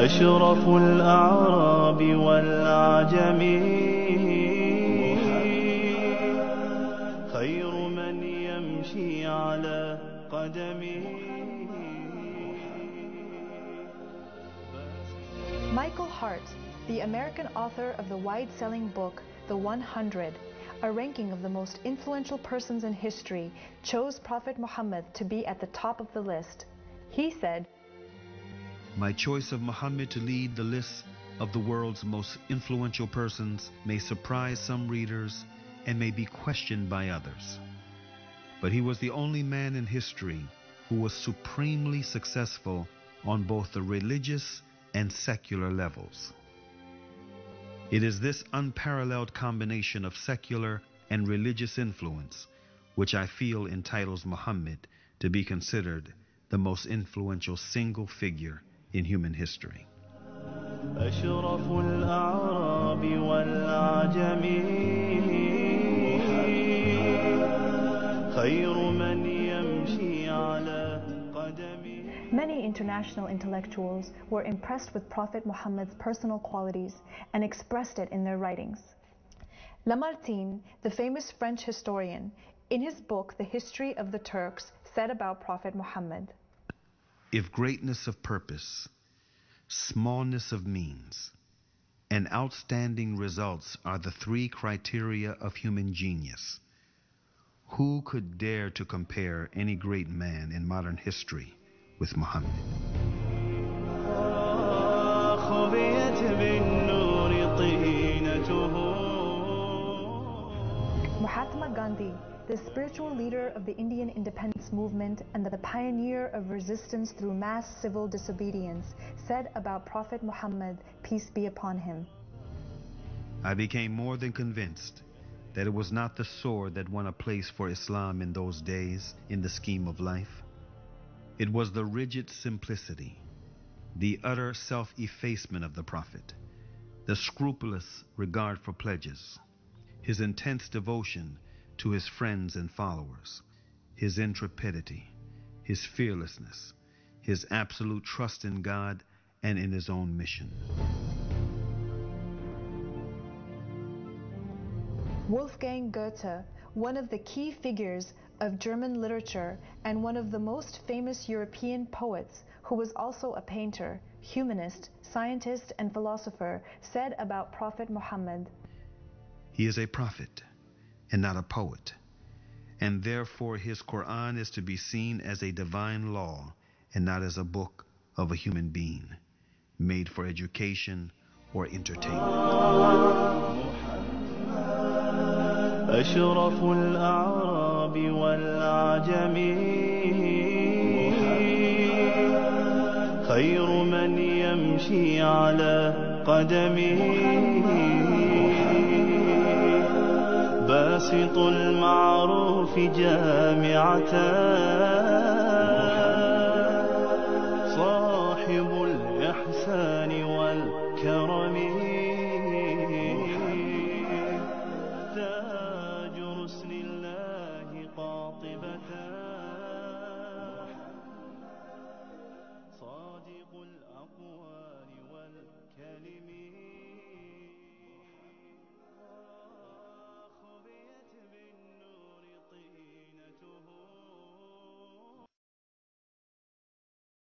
أشرف الأعراب والأعجم خير من يمشي على قدمه. Michael Hart, the American author of the wide-selling book The 100, a ranking of the most influential persons in history, chose Prophet Muhammad to be at the top of the list. He said, "My choice of Muhammad to lead the list of the world's most influential persons may surprise some readers and may be questioned by others. But he was the only man in history who was supremely successful on both the religious and secular levels. It is this unparalleled combination of secular and religious influence which I feel entitles Muhammad to be considered the most influential single figure in human history." أشرف الأعراب والأعجم خير من يمشي على قدمه. Many international intellectuals were impressed with Prophet Muhammad's personal qualities and expressed it in their writings. Lamartine, the famous French historian, in his book The History of the Turks, said about Prophet Muhammad, "If greatness of purpose, smallness of means, and outstanding results are the three criteria of human genius, who could dare to compare any great man in modern history with Muhammad?" Mahatma Gandhi, the spiritual leader of the Indian independence movement and the pioneer of resistance through mass civil disobedience, said about Prophet Muhammad, peace be upon him, "I became more than convinced that it was not the sword that won a place for Islam in those days in the scheme of life. It was the rigid simplicity, the utter self-effacement of the Prophet, the scrupulous regard for pledges, his intense devotion to his friends and followers, his intrepidity, his fearlessness, his absolute trust in God and in his own mission." Wolfgang Goethe, one of the key figures of German literature and one of the most famous European poets, who was also a painter, humanist, scientist, and philosopher, said about Prophet Muhammad, "He is a prophet and not a poet, and therefore his Qur'an is to be seen as a divine law and not as a book of a human being, made for education or entertainment." أشرف الأعراب والأعجم خير من يمشي على قدمه باسط المعروف جامعة